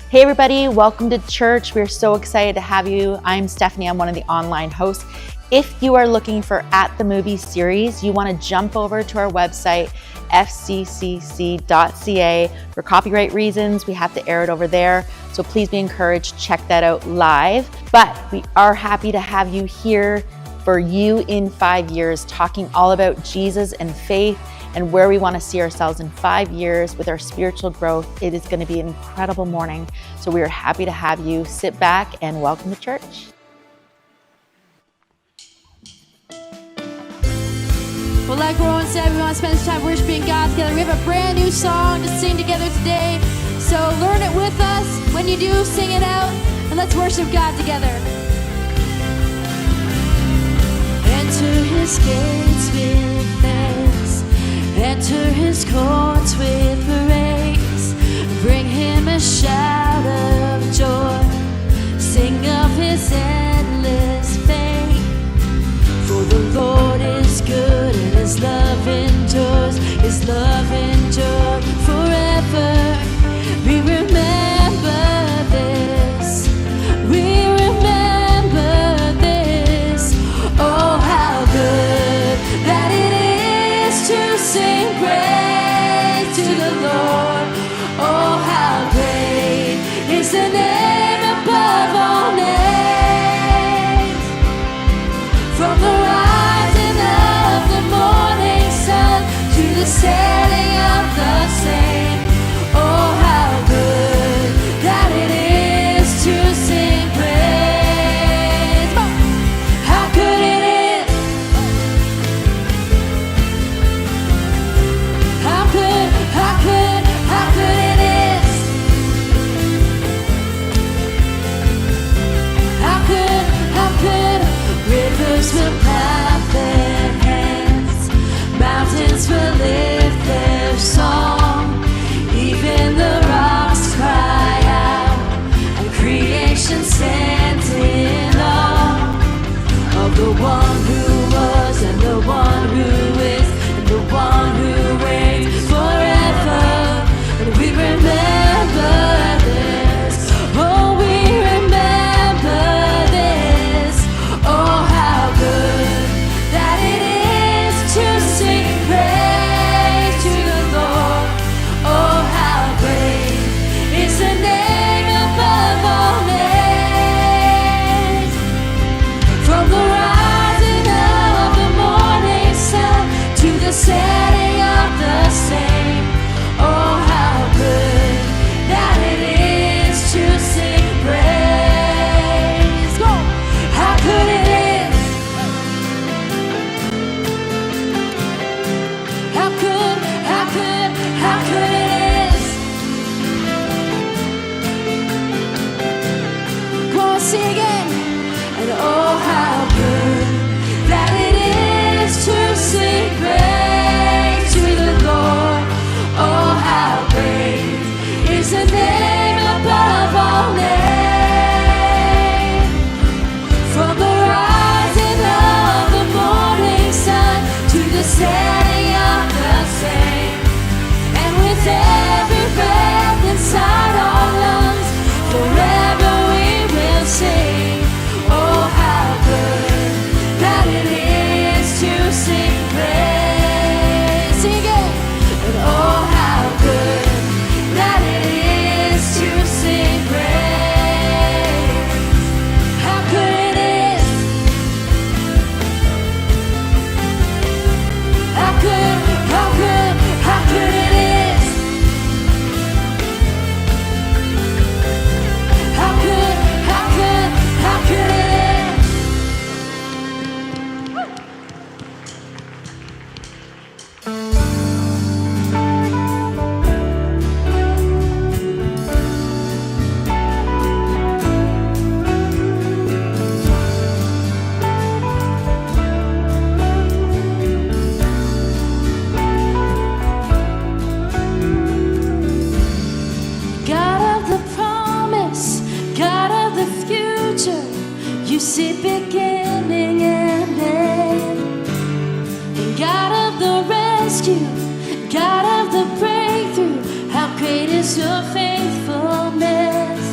Hey everybody, welcome to church. We're so excited to have you. I'm Stephanie, I'm one of the online hosts. If you are looking for At the Movies series, you want to jump over to our website, fccc.ca. For copyright reasons, we have to air it over there. So please be encouraged, check that out live. But we are happy to have you here for You in 5 Years, talking all about Jesus and faith and where we want to see ourselves in 5 years with our spiritual growth. It is going to be an incredible morning. So we are happy to have you. Sit back and welcome to church. Well, like Rowan said, we want to spend some time worshiping God together. We have a brand new song to sing together today. So learn it with us. When you do, sing it out. And let's worship God together. Enter his gates with thanks. Enter his courts with praise. Bring him a shout of joy. Sing of his endless fame. For the Lord is good and his love endures. His love endures forever. We remember this. We remember this. Oh, how good that it is to sing praise to the Lord. Oh, how great is the name above all names. From the rising of the morning sun to the setting of the same. Oh, how good that it is to sing praise. How good it is. How good it is. How good. Rivers will clap their hands. Mountains will lift their song. Even the rocks cry out, and creation stands in awe of the one who was, and the one who is, and the one who reigns forever. And we remember this. Oh, we remember this. Oh, how good that it is to sing praise to the Lord. Oh, how great is the name above all names. From the rising of the morning sun to the setting of the same. Oh, how good that it is to sing praise. Go! How good it is. How good it is. Go on, sing again. And oh, how good that it is to sing praise to the Lord. Oh, how great is the name above all names. From the rising of the morning sun to the setting of the same. And with every breath inside our lungs, forever we will sing. Oh, how good that it is to sing praise. Sing again. And oh, how good that it is to sing praise. How good it is. How good it is. How good it is. God of the promise, God of the future, you see beginning and end. And God of the rescue, God of the breakthrough, how great is your faithfulness.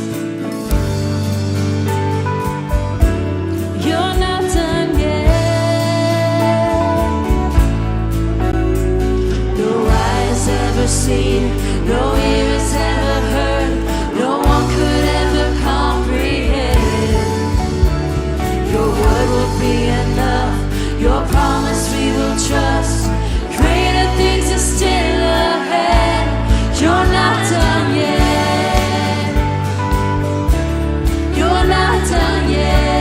seen, no ear has ever heard, no one could ever comprehend. Your word will be enough, your promise we will trust. Greater things are still ahead. You're not done yet. You're not done yet.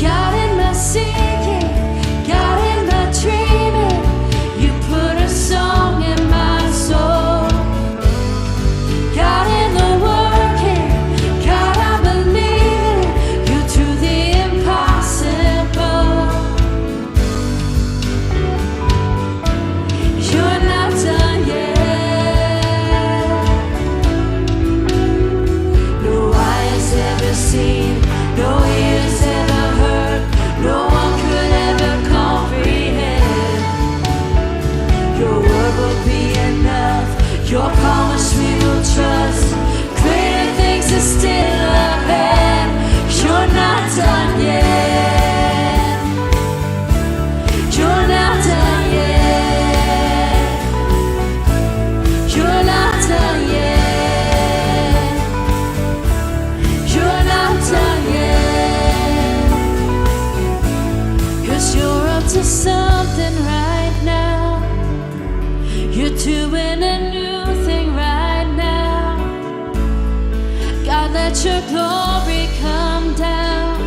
God, in my singing, God, in my dreaming, you put a song in my soul. God, in the working, God, I believe you do the impossible. You're not done yet. No eye has ever seen, no ears ever heard, no one could ever comprehend. Your word will be enough, your promise we will trust. Greater things are still ahead. You're not done yet. You're not done yet. You're not done yet. You're not done yet. 'Cause you're up to something right now. You're doing a new thing right now. God, let your glory come down.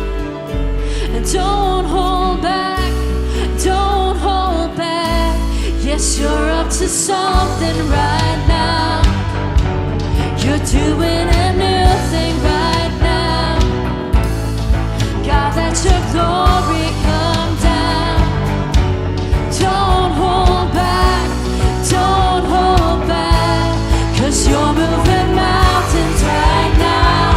And don't hold back, don't hold back. Yes, you're up to something right now. You're doing a new thing right now. God, let your glory come down. Don't hold back, don't hold back. 'Cause you're moving mountains right now.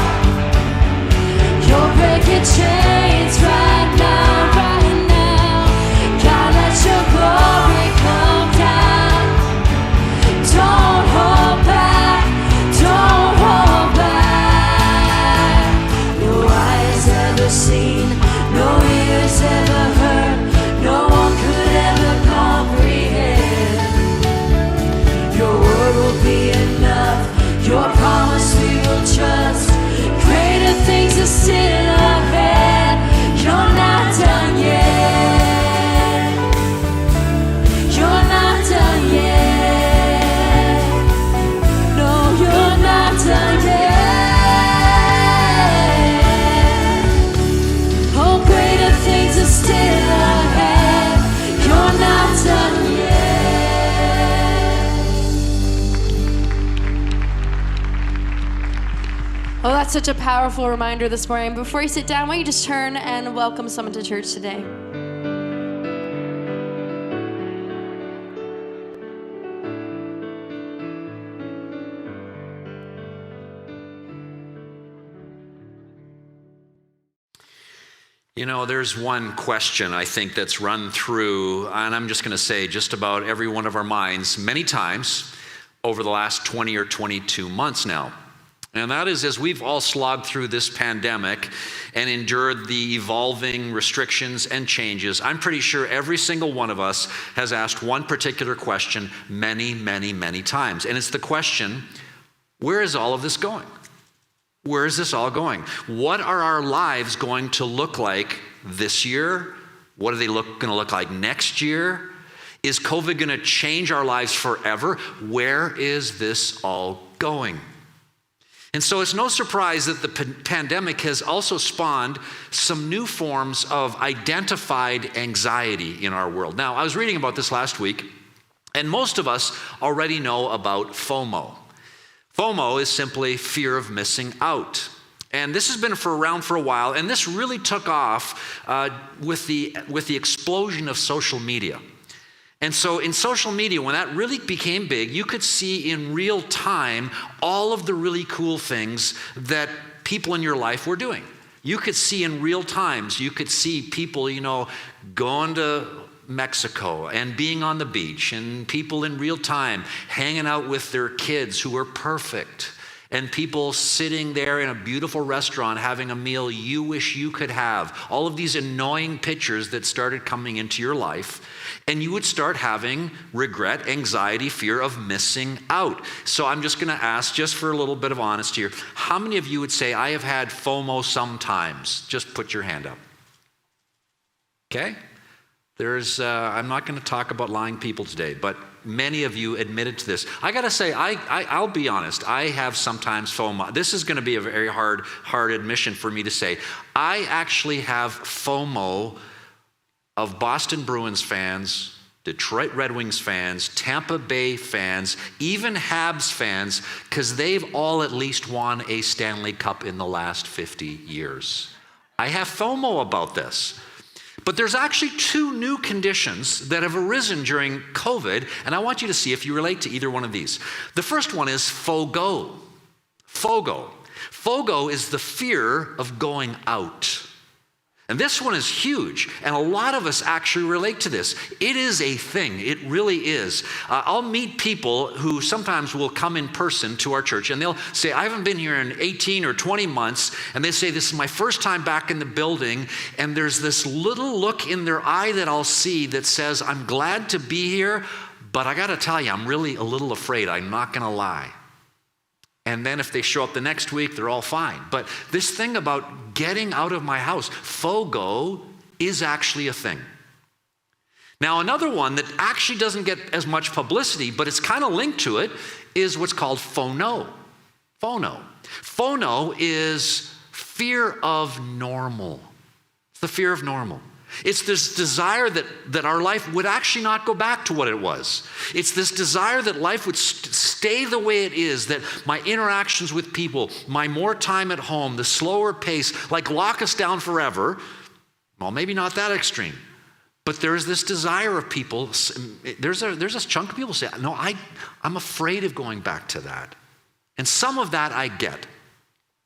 You're breaking chains right now, right now. God, let your glory come down. Don't hold back, don't hold back. No eye has ever seen, no ears ever heard, no one could ever comprehend. Your word will be enough, your promise we will trust. Greater things are still ahead. You're not done yet. You're not done yet. No, you're not done yet. Oh, greater things are still ahead. You're not done yet. Oh, that's such a powerful reminder this morning. Before you sit down, why don't you just turn and welcome someone to church today? You know, there's one question I think that's run through, and I'm just going to say just about every one of our minds many times over the last 20 or 22 months now. And that is, as we've all slogged through this pandemic and endured the evolving restrictions and changes, I'm pretty sure every single one of us has asked one particular question many, many, many times. And it's the question, where is all of this going? Where is this all going? What are our lives going to look like this year? What are they going to look like next year? Is COVID going to change our lives forever? Where is this all going? And so it's no surprise that the pandemic has also spawned some new forms of identified anxiety in our world. Now, I was reading about this last week, and most of us already know about FOMO. FOMO is simply fear of missing out. And this has been around for a while, and this really took off with the explosion of social media. And so in social media, when that really became big, you could see in real time all of the really cool things that people in your life were doing. You could see in real times, you could see people, going to Mexico and being on the beach, and people in real time hanging out with their kids who are perfect, and people sitting there in a beautiful restaurant having a meal you wish you could have. All of these annoying pictures that started coming into your life, and you would start having regret, anxiety, fear of missing out. So I'm just going to ask, just for a little bit of honesty here, how many of you would say, I have had FOMO sometimes? Just put your hand up. Okay? I'm not going to talk about lying people today, but many of you admitted to this. I got to say, I'll be honest. I have sometimes FOMO. This is going to be a very hard admission for me to say. I actually have FOMO of Boston Bruins fans, Detroit Red Wings fans, Tampa Bay fans, even Habs fans, because they've all at least won a Stanley Cup in the last 50 years. I have FOMO about this. But there's actually two new conditions that have arisen during COVID, and I want you to see if you relate to either one of these. The first one is FOGO. FOGO. FOGO is the fear of going out. And this one is huge, and a lot of us actually relate to this. It is a thing. It really is. I'll meet people who sometimes will come in person to our church, and they'll say, I haven't been here in 18 or 20 months, and they say, this is my first time back in the building, and there's this little look in their eye that I'll see that says, I'm glad to be here, but I got to tell you, I'm really a little afraid. I'm not going to lie. And then if they show up the next week, they're all fine. But this thing about getting out of my house, FOGO, is actually a thing. Now, another one that actually doesn't get as much publicity, but it's kind of linked to it, is what's called FONO. FONO. FONO is fear of normal. It's the fear of normal. It's this desire that our life would actually not go back to what it was. It's this desire that life would stay the way it is, that my interactions with people, my more time at home, the slower pace, like lock us down forever. Well, maybe not that extreme. But there is this desire of people. There's this chunk of people say, no, I'm afraid of going back to that. And some of that I get.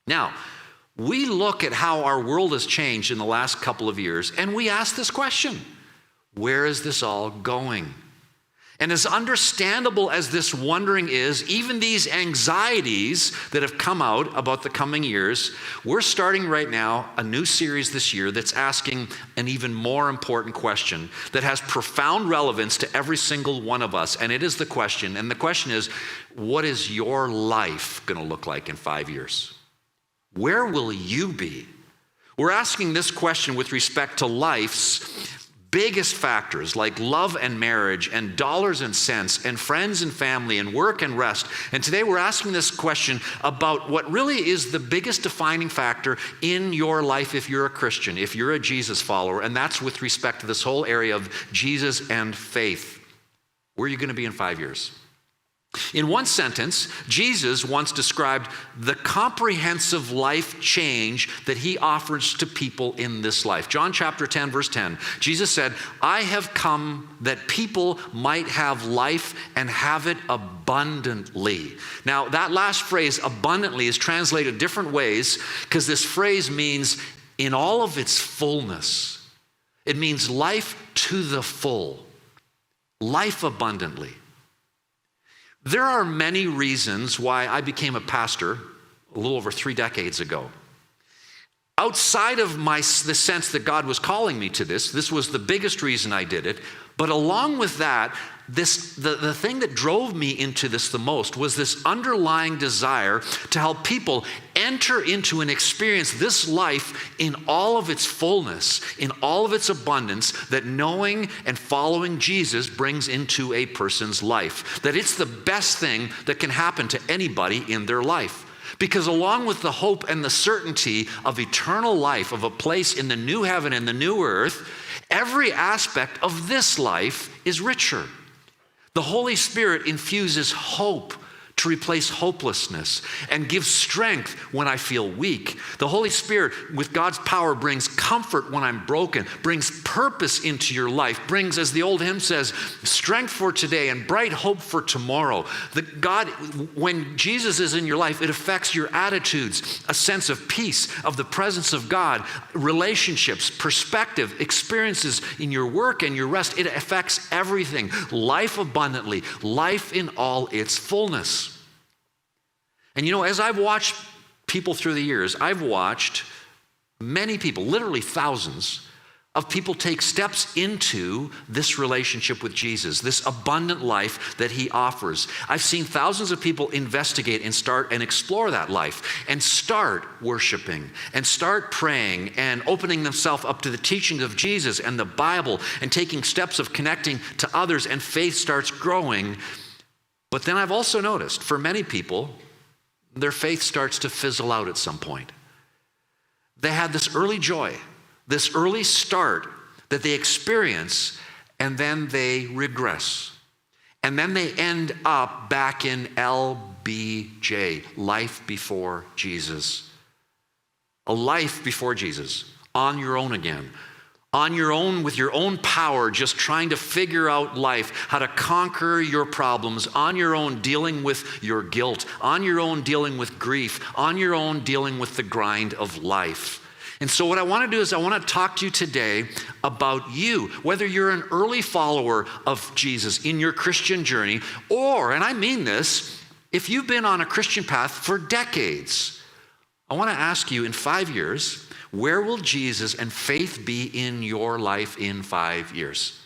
Now, we look at how our world has changed in the last couple of years, and we ask this question: where is this all going? And as understandable as this wondering is, even these anxieties that have come out about the coming years, we're starting right now a new series this year that's asking an even more important question that has profound relevance to every single one of us. And it is the question, and the question is, what is your life going to look like in 5 years? Where will you be? We're asking this question with respect to life's biggest factors like love and marriage and dollars and cents and friends and family and work and rest. And today we're asking this question about what really is the biggest defining factor in your life if you're a Christian, if you're a Jesus follower, and that's with respect to this whole area of Jesus and faith. Where are you going to be in 5 years? In one sentence, Jesus once described the comprehensive life change that he offers to people in this life. John chapter 10, verse 10, Jesus said, I have come that people might have life and have it abundantly. Now, that last phrase, abundantly, is translated different ways because this phrase means in all of its fullness. It means life to the full, life abundantly. There are many reasons why I became a pastor a little over 3 decades ago. Outside of the sense that God was calling me to this was the biggest reason I did it. But along with that, the thing that drove me into this the most was this underlying desire to help people enter into and experience this life in all of its fullness, in all of its abundance that knowing and following Jesus brings into a person's life. That it's the best thing that can happen to anybody in their life. Because along with the hope and the certainty of eternal life, of a place in the new heaven and the new earth, every aspect of this life is richer. The Holy Spirit infuses hope to replace hopelessness and gives strength when I feel weak. The Holy Spirit, with God's power, brings comfort when I'm broken, brings purpose into your life, brings, as the old hymn says, strength for today and bright hope for tomorrow. When Jesus is in your life, it affects your attitudes, a sense of peace, of the presence of God, relationships, perspective, experiences in your work and your rest. It affects everything. Life abundantly, life in all its fullness. And as I've watched people through the years, I've watched many people, literally thousands of people, take steps into this relationship with Jesus, this abundant life that he offers. I've seen thousands of people investigate and start and explore that life and start worshiping and start praying and opening themselves up to the teachings of Jesus and the Bible and taking steps of connecting to others, and faith starts growing. But then I've also noticed for many people, their faith starts to fizzle out at some point. They had this early joy, this early start that they experience, and then they regress. And then they end up back in LBJ, life before Jesus. A life before Jesus, on your own again. On your own, with your own power, just trying to figure out life, how to conquer your problems, on your own dealing with your guilt, on your own dealing with grief, on your own dealing with the grind of life. And so what I want to do is I want to talk to you today about you, whether you're an early follower of Jesus in your Christian journey, or, and I mean this, if you've been on a Christian path for decades. I want to ask you, in 5 years, where will Jesus and faith be in your life in 5 years?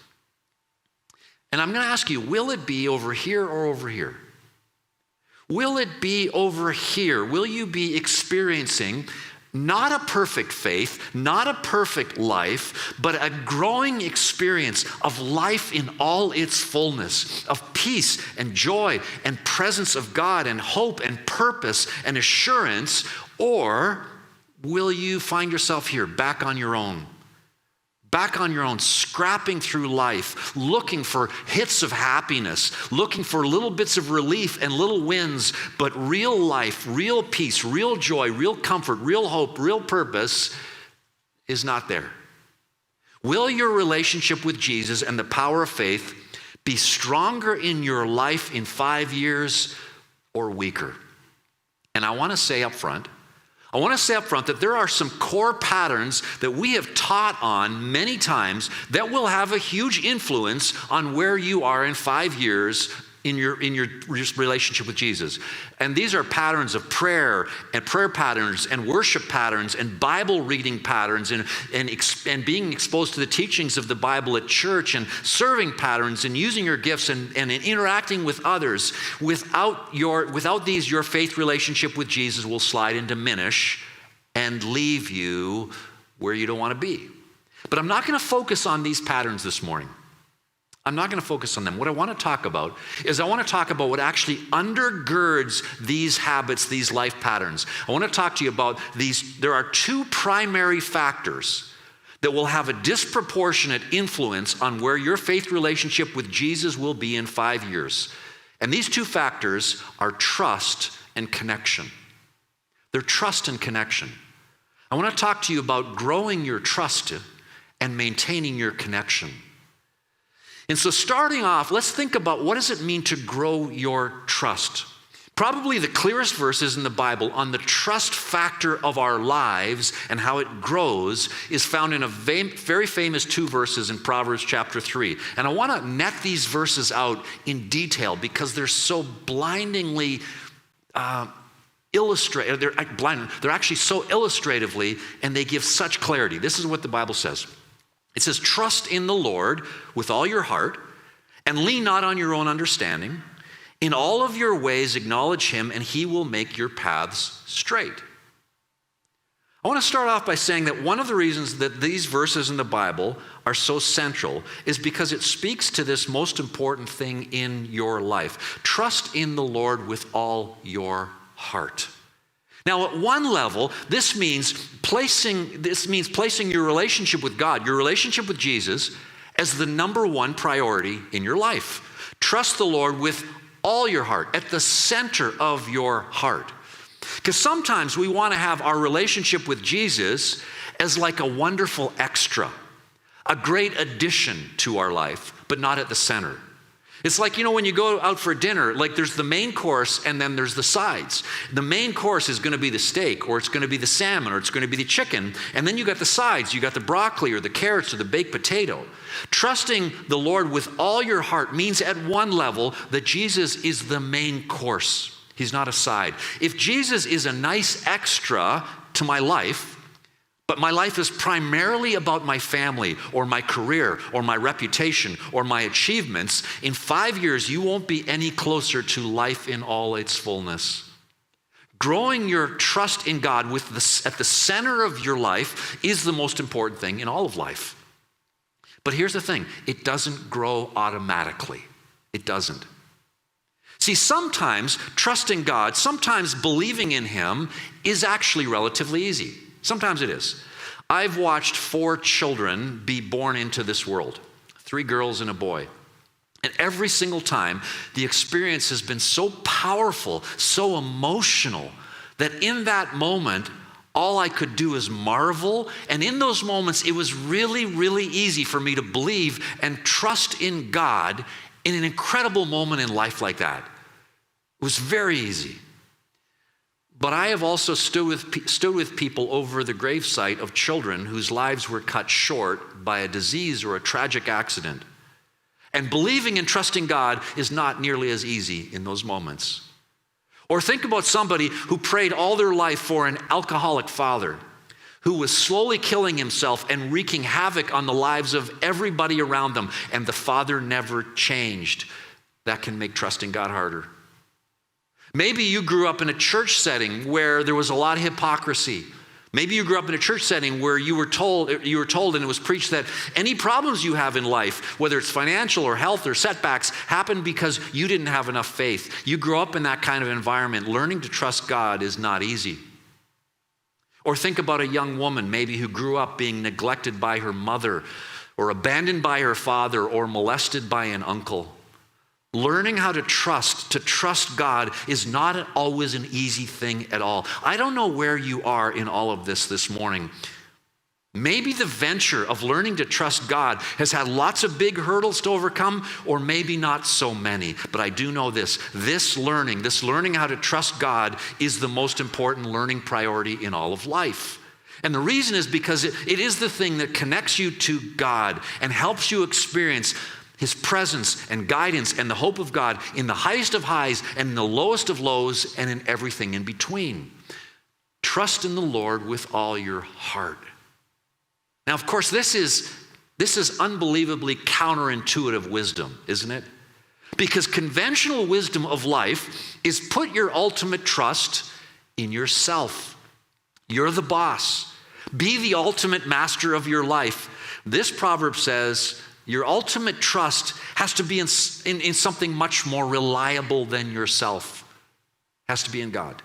And I'm going to ask you, will it be over here or over here? Will it be over here? Will you be experiencing not a perfect faith, not a perfect life, but a growing experience of life in all its fullness, of peace and joy and presence of God and hope and purpose and assurance? Or will you find yourself here back on your own, scrapping through life, looking for hits of happiness, looking for little bits of relief and little wins, but real life, real peace, real joy, real comfort, real hope, real purpose is not there? Will your relationship with Jesus and the power of faith be stronger in your life in 5 years or weaker? And I want to say up front that there are some core patterns that we have taught on many times that will have a huge influence on where you are in 5 years in your relationship with Jesus. And these are patterns of prayer and prayer patterns and worship patterns and Bible reading patterns and being exposed to the teachings of the Bible at church and serving patterns and using your gifts and interacting with others. Without these, your faith relationship with Jesus will slide and diminish and leave you where you don't want to be. But I'm not going to focus on these patterns this morning. I'm not going to focus on them. What I want to talk about is what actually undergirds these habits, these life patterns. I want to talk to you about these. There are two primary factors that will have a disproportionate influence on where your faith relationship with Jesus will be in 5 years. And these two factors are trust and connection. They're trust and connection. I want to talk to you about growing your trust and maintaining your connection. And so starting off, let's think about what does it mean to grow your trust. Probably the clearest verses in the Bible on the trust factor of our lives and how it grows is found in a very famous 2 verses in Proverbs chapter 3. And I want to net these verses out in detail because they're so blindingly illustrative. They're actually so illustratively, and they give such clarity. This is what the Bible says. It says, trust in the Lord with all your heart and lean not on your own understanding. In all of your ways acknowledge him and he will make your paths straight. I want to start off by saying that one of the reasons that these verses in the Bible are so central is because it speaks to this most important thing in your life. Trust in the Lord with all your heart. Now, at one level, this means placing your relationship with God, your relationship with Jesus, as the number one priority in your life. Trust the Lord with all your heart, at the center of your heart. Because sometimes we want to have our relationship with Jesus as like a wonderful extra, a great addition to our life, but not at the center. It's like, when you go out for dinner, like there's the main course and then there's the sides. The main course is going to be the steak, or it's going to be the salmon, or it's going to be the chicken. And then you got the sides. You got the broccoli or the carrots or the baked potato. Trusting the Lord with all your heart means at one level that Jesus is the main course. He's not a side. If Jesus is a nice extra to my life, but my life is primarily about my family or my career or my reputation or my achievements, in 5 years, you won't be any closer to life in all its fullness. Growing your trust in God at the center of your life is the most important thing in all of life. But here's the thing, it doesn't grow automatically. It doesn't. See, sometimes trusting God, sometimes believing in Him is actually relatively easy. Sometimes it is. I've watched 4 children be born into this world, 3 girls and a boy. And every single time, the experience has been so powerful, so emotional, that in that moment, all I could do is marvel. And in those moments, it was really, really easy for me to believe and trust in God in an incredible moment in life like that. It was very easy. But I have also stood with people over the gravesite of children whose lives were cut short by a disease or a tragic accident. And believing and trusting God is not nearly as easy in those moments. Or think about somebody who prayed all their life for an alcoholic father who was slowly killing himself and wreaking havoc on the lives of everybody around them, and the father never changed. That can make trusting God harder. Maybe you grew up in a church setting where there was a lot of hypocrisy. Maybe you grew up in a church setting where you were told and it was preached that any problems you have in life, whether it's financial or health or setbacks, happen because you didn't have enough faith. You grew up in that kind of environment. Learning to trust God is not easy. Or think about a young woman maybe who grew up being neglected by her mother or abandoned by her father or molested by an uncle. Learning how to trust God is not always an easy thing at all. I don't know where you are in all of this morning. Maybe the venture of learning to trust God has had lots of big hurdles to overcome, or maybe not so many. But I do know this learning how to trust God is the most important learning priority in all of life. And the reason is because it is the thing that connects you to God and helps you experience His presence and guidance and the hope of God in the highest of highs and in the lowest of lows and in everything in between. Trust in the Lord with all your heart. Now, of course, this is unbelievably counterintuitive wisdom, isn't it? Because conventional wisdom of life is put your ultimate trust in yourself. You're the boss. Be the ultimate master of your life. This proverb says, your ultimate trust has to be in something much more reliable than yourself. It has to be in God.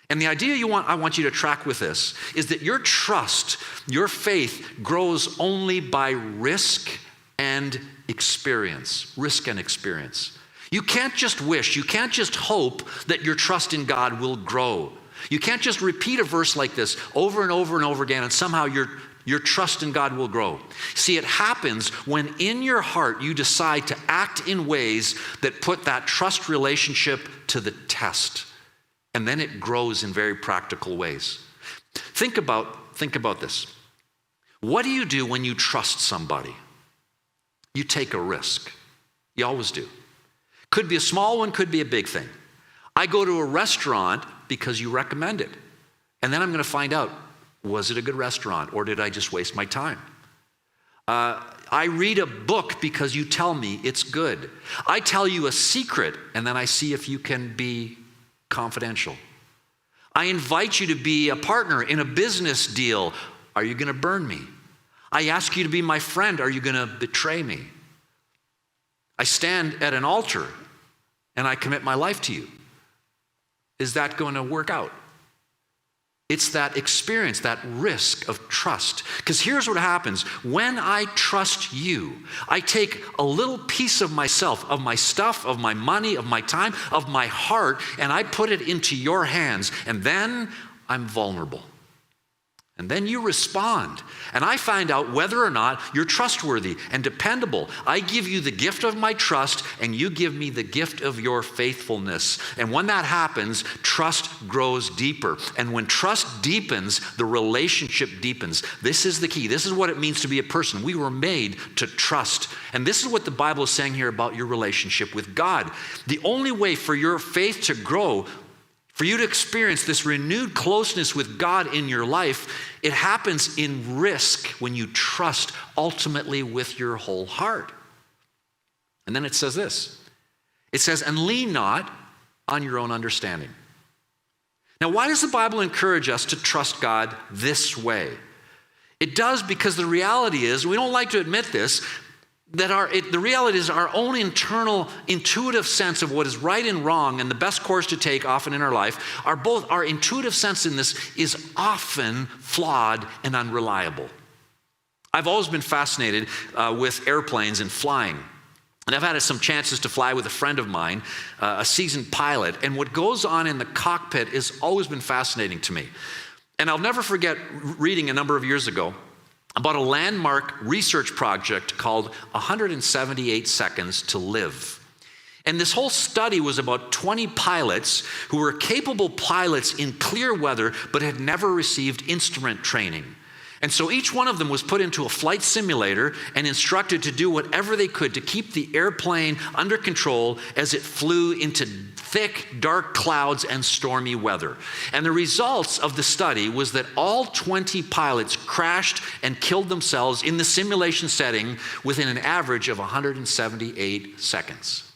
And the idea I want you to track with this is that your trust, your faith grows only by risk and experience. Risk and experience. You can't just wish, you can't just hope that your trust in God will grow. You can't just repeat a verse like this over and over and over again and somehow your trust in God will grow. See, it happens when in your heart you decide to act in ways that put that trust relationship to the test. And then it grows in very practical ways. Think about this. What do you do when you trust somebody? You take a risk. You always do. Could be a small one, could be a big thing. I go to a restaurant because you recommend it. And then I'm going to find out, was it a good restaurant or did I just waste my time? I read a book because you tell me it's good. I tell you a secret and then I see if you can be confidential. I invite you to be a partner in a business deal. Are you going to burn me? I ask you to be my friend. Are you going to betray me? I stand at an altar and I commit my life to you. Is that going to work out? It's that experience, that risk of trust. Because here's what happens. When I trust you, I take a little piece of myself, of my stuff, of my money, of my time, of my heart, and I put it into your hands. And then I'm vulnerable. And then you respond. And I find out whether or not you're trustworthy and dependable. I give you the gift of my trust, and you give me the gift of your faithfulness. And when that happens, trust grows deeper. And when trust deepens, the relationship deepens. This is the key. This is what it means to be a person. We were made to trust. And this is what the Bible is saying here about your relationship with God. The only way for your faith to grow, for you to experience this renewed closeness with God in your life, it happens in risk when you trust ultimately with your whole heart. And then it says this. It says, and lean not on your own understanding. Now, why does the Bible encourage us to trust God this way? It does because the reality is, we don't like to admit this, that the reality is our own internal intuitive sense of what is right and wrong and the best course to take often in our life, our intuitive sense in this is often flawed and unreliable. I've always been fascinated with airplanes and flying. And I've had some chances to fly with a friend of mine, a seasoned pilot, and what goes on in the cockpit has always been fascinating to me. And I'll never forget reading a number of years ago about a landmark research project called 178 Seconds to Live. And this whole study was about 20 pilots who were capable pilots in clear weather but had never received instrument training. And so each one of them was put into a flight simulator and instructed to do whatever they could to keep the airplane under control as it flew into thick, dark clouds and stormy weather. And the results of the study was that all 20 pilots crashed and killed themselves in the simulation setting within an average of 178 seconds.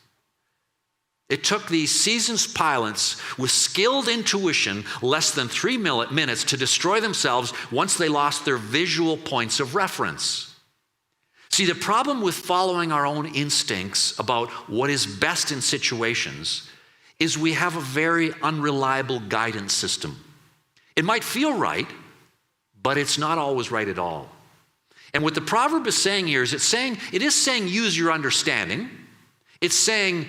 It took these seasoned pilots with skilled intuition less than 3 minutes to destroy themselves once they lost their visual points of reference. See, the problem with following our own instincts about what is best in situations is we have a very unreliable guidance system. It might feel right, but it's not always right at all. And what the proverb is saying here is it is saying use your understanding. It's saying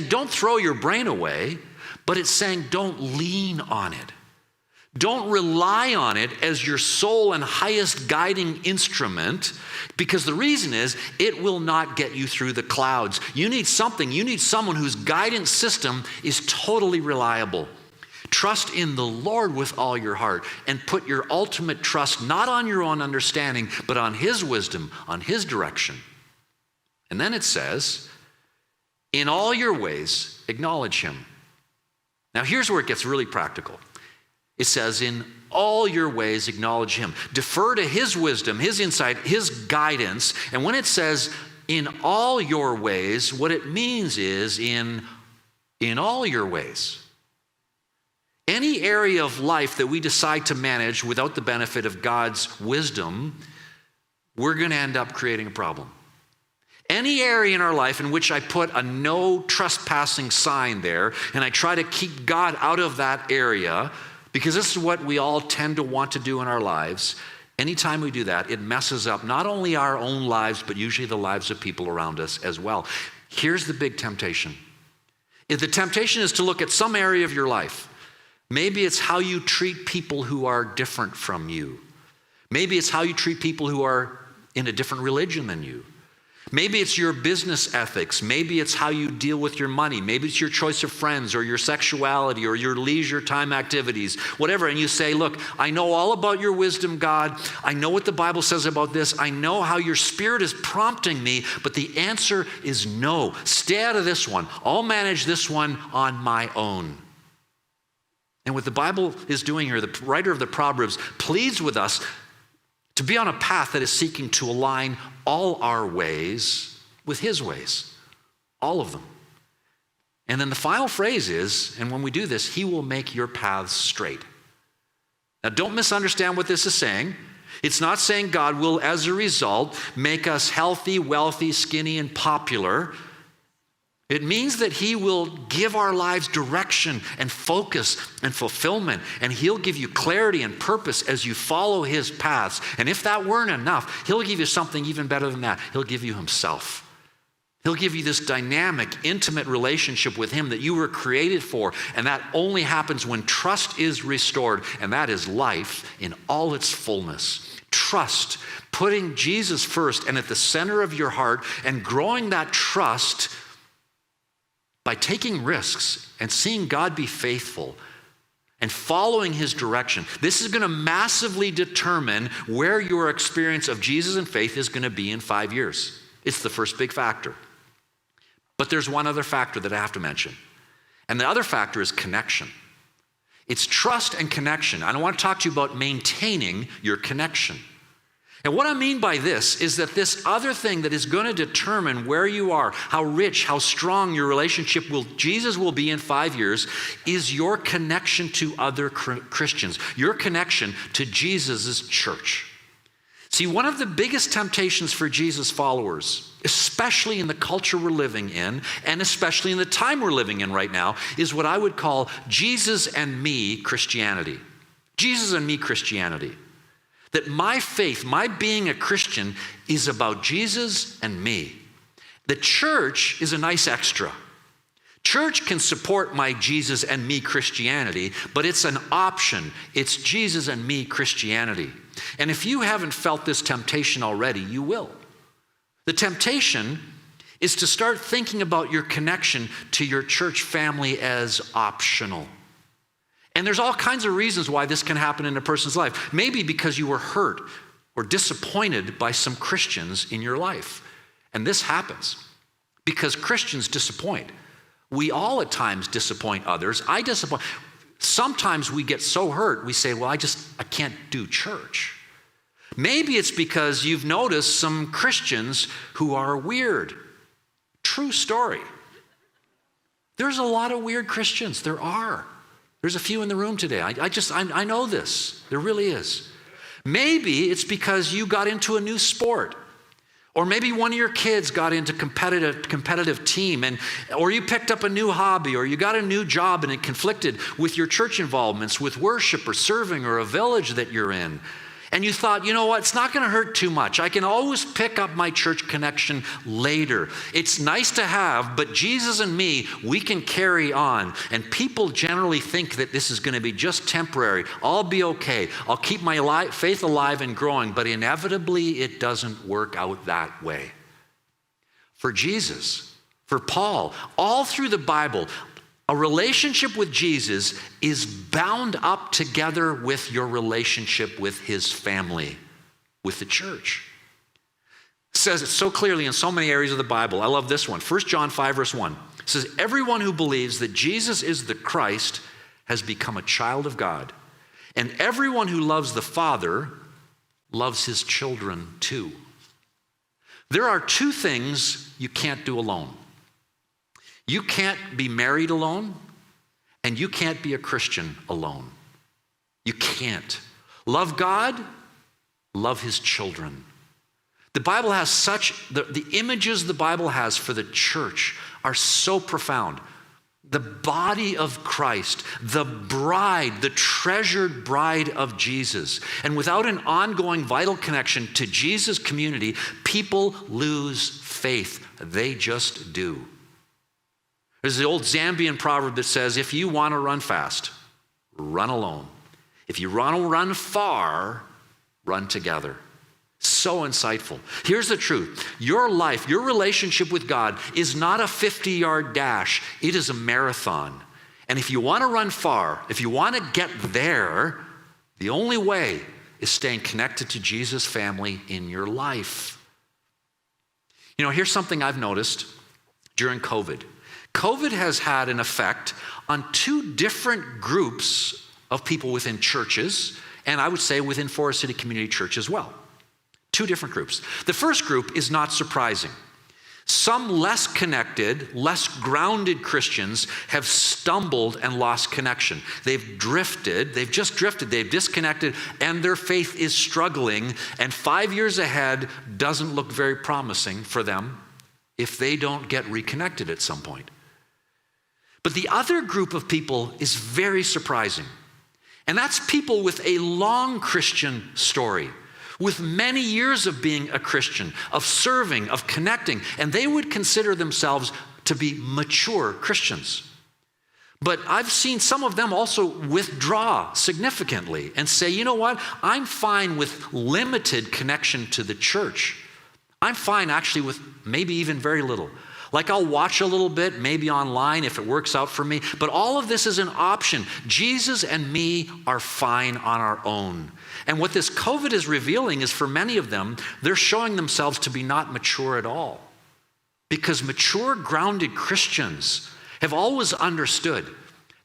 don't throw your brain away, but it's saying don't lean on it. Don't rely on it as your sole and highest guiding instrument, because the reason is it will not get you through the clouds. You need someone whose guidance system is totally reliable. Trust in the Lord with all your heart and put your ultimate trust not on your own understanding, but on His wisdom, on His direction. And then it says, in all your ways, acknowledge Him. Now here's where it gets really practical. It says, in all your ways, acknowledge Him. Defer to His wisdom, His insight, His guidance. And when it says, in all your ways, what it means is in all your ways. Any area of life that we decide to manage without the benefit of God's wisdom, we're going to end up creating a problem. Any area in our life in which I put a no trespassing sign there, and I try to keep God out of that area, because this is what we all tend to want to do in our lives. Anytime we do that, it messes up not only our own lives, but usually the lives of people around us as well. Here's the big temptation. If the temptation is to look at some area of your life, maybe it's how you treat people who are different from you. Maybe it's how you treat people who are in a different religion than you. Maybe it's your business ethics. Maybe it's how you deal with your money. Maybe it's your choice of friends or your sexuality or your leisure time activities, whatever. And you say, look, I know all about your wisdom, God. I know what the Bible says about this. I know how your Spirit is prompting me, but the answer is no. Stay out of this one. I'll manage this one on my own. And what the Bible is doing here, the writer of the Proverbs pleads with us to be on a path that is seeking to align all our ways with His ways, all of them. And then the final phrase is, and when we do this, He will make your paths straight. Now don't misunderstand what this is saying. It's not saying God will, as a result, make us healthy, wealthy, skinny, and popular. It means that He will give our lives direction and focus and fulfillment, and He'll give you clarity and purpose as you follow His paths. And if that weren't enough, He'll give you something even better than that. He'll give you Himself. He'll give you this dynamic, intimate relationship with him that you were created for. And that only happens when trust is restored. And that is life in all its fullness. Trust, putting Jesus first and at the center of your heart, and growing that trust by taking risks and seeing God be faithful and following his direction. This is going to massively determine where your experience of Jesus and faith is going to be in 5 years. It's the first big factor. But there's one other factor that I have to mention. And the other factor is connection. It's trust and connection. And I want to talk to you about maintaining your connection. And what I mean by this is that this other thing that is going to determine where you are, how rich, how strong your relationship with Jesus will be in 5 years, is your connection to other Christians, your connection to Jesus' church. See, one of the biggest temptations for Jesus followers, especially in the culture we're living in, and especially in the time we're living in right now, is what I would call Jesus and me Christianity. Jesus and me Christianity. That my faith, my being a Christian, is about Jesus and me. The church is a nice extra. Church can support my Jesus and me Christianity, but it's an option. It's Jesus and me Christianity. And if you haven't felt this temptation already, you will. The temptation is to start thinking about your connection to your church family as optional. And there's all kinds of reasons why this can happen in a person's life. Maybe because you were hurt or disappointed by some Christians in your life. And this happens because Christians disappoint. We all at times disappoint others. I disappoint. Sometimes we get so hurt, we say, well, I can't do church. Maybe it's because you've noticed some Christians who are weird. True story. There's a lot of weird Christians. There are. There's a few in the room today. I know this. There really is. Maybe it's because you got into a new sport. Or maybe one of your kids got into competitive team, or you picked up a new hobby, or you got a new job and it conflicted with your church involvements, with worship or serving or a village that you're in. And you thought, you know what, it's not going to hurt too much. I can always pick up my church connection later. It's nice to have, but Jesus and me, we can carry on. And people generally think that this is going to be just temporary. I'll be okay. I'll keep my faith alive and growing. But inevitably, it doesn't work out that way. For Jesus, for Paul, all through the Bible, a relationship with Jesus is bound up together with your relationship with his family, with the church. It says it so clearly in so many areas of the Bible. I love this one. 1 John 5, verse 1. It says, everyone who believes that Jesus is the Christ has become a child of God. And everyone who loves the Father loves his children too. There are two things you can't do alone. You can't be married alone, and you can't be a Christian alone. You can't. Love God, love his children. The Bible has the images the Bible has for the church are so profound. The body of Christ, the bride, the treasured bride of Jesus. And without an ongoing vital connection to Jesus' community, people lose faith. They just do. There's the old Zambian proverb that says, if you want to run fast, run alone. If you want to run far, run together. So insightful. Here's the truth. Your life, your relationship with God is not a 50-yard dash. It is a marathon. And if you want to run far, if you want to get there, the only way is staying connected to Jesus' family in your life. You know, here's something I've noticed during COVID. COVID has had an effect on two different groups of people within churches, and I would say within Forest City Community Church as well. Two different groups. The first group is not surprising. Some less connected, less grounded Christians have stumbled and lost connection. They've just drifted, they've disconnected, and their faith is struggling, and 5 years ahead doesn't look very promising for them if they don't get reconnected at some point. But the other group of people is very surprising. And that's people with a long Christian story, with many years of being a Christian, of serving, of connecting, and they would consider themselves to be mature Christians. But I've seen some of them also withdraw significantly and say, you know what, I'm fine with limited connection to the church. I'm fine actually with maybe even very little. Like I'll watch a little bit, maybe online if it works out for me, but all of this is an option. Jesus and me are fine on our own. And what this COVID is revealing is for many of them, they're showing themselves to be not mature at all. Because mature, grounded Christians have always understood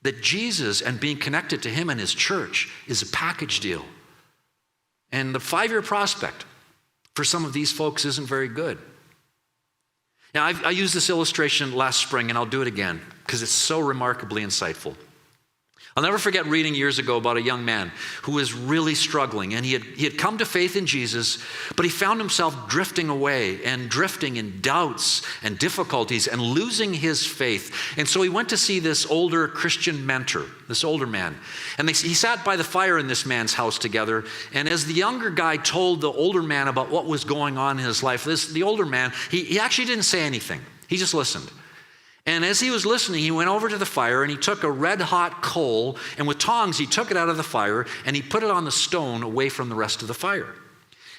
that Jesus and being connected to him and his church is a package deal. And the 5-year prospect for some of these folks isn't very good. Now, I used this illustration last spring, and I'll do it again because it's so remarkably insightful. I'll never forget reading years ago about a young man who was really struggling, and he had come to faith in Jesus, but he found himself drifting away and drifting in doubts and difficulties and losing his faith. And so he went to see this older Christian mentor, this older man. And he sat by the fire in this man's house together, and as the younger guy told the older man about what was going on in his life, the older man, he actually didn't say anything. He just listened. And as he was listening, he went over to the fire and he took a red hot coal, and with tongs he took it out of the fire and he put it on the stone away from the rest of the fire.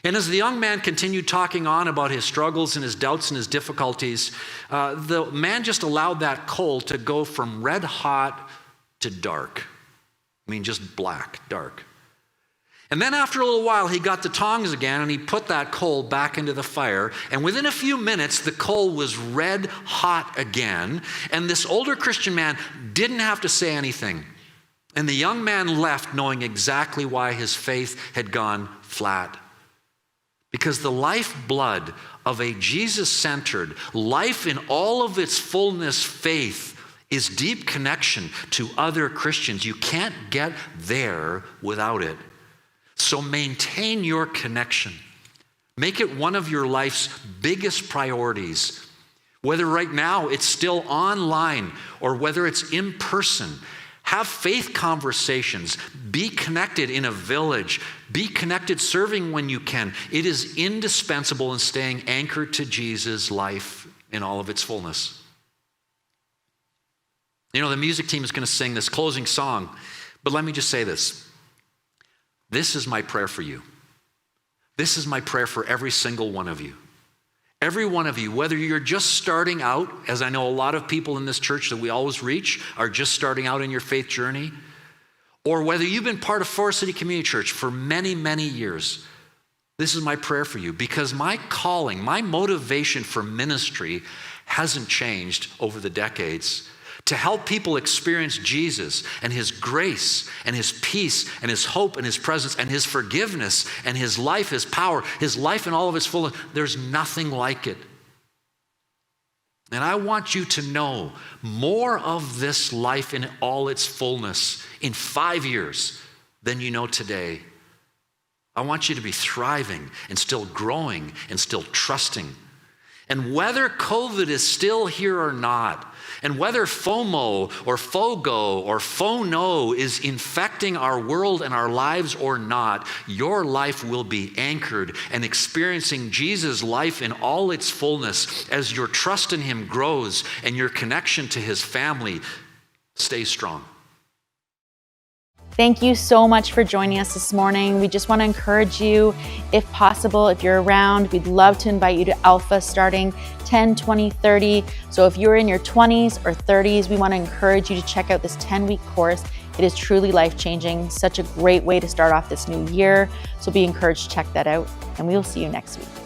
And as the young man continued talking on about his struggles and his doubts and his difficulties, the man just allowed that coal to go from red hot to dark. I mean, just black, dark. And then after a little while, he got the tongs again and he put that coal back into the fire. And within a few minutes, the coal was red hot again. And this older Christian man didn't have to say anything. And the young man left knowing exactly why his faith had gone flat. Because the lifeblood of a Jesus-centered, life in all of its fullness faith is deep connection to other Christians. You can't get there without it. So maintain your connection. Make it one of your life's biggest priorities. Whether right now it's still online or whether it's in person, have faith conversations. Be connected in a village. Be connected serving when you can. It is indispensable in staying anchored to Jesus' life in all of its fullness. You know, the music team is going to sing this closing song, but let me just say this. This is my prayer for you. This is my prayer for every single one of you. Every one of you, whether you're just starting out, as I know a lot of people in this church that we always reach are just starting out in your faith journey, or whether you've been part of Forest City Community Church for many, many years, this is my prayer for you, because my calling, my motivation for ministry hasn't changed over the decades. To help people experience Jesus and his grace and his peace and his hope and his presence and his forgiveness and his life, his power, his life in all of its fullness. There's nothing like it. And I want you to know more of this life in all its fullness in 5 years than you know today. I want you to be thriving and still growing and still trusting. And whether COVID is still here or not, and whether FOMO or FOGO or FONO is infecting our world and our lives or not, your life will be anchored and experiencing Jesus' life in all its fullness as your trust in him grows and your connection to his family stays strong. Thank you so much for joining us this morning. We just want to encourage you, if possible, if you're around, we'd love to invite you to Alpha starting 10, 20, 30. So if you're in your 20s or 30s, we want to encourage you to check out this 10-week course. It is truly life-changing, such a great way to start off this new year. So be encouraged to check that out, and we will see you next week.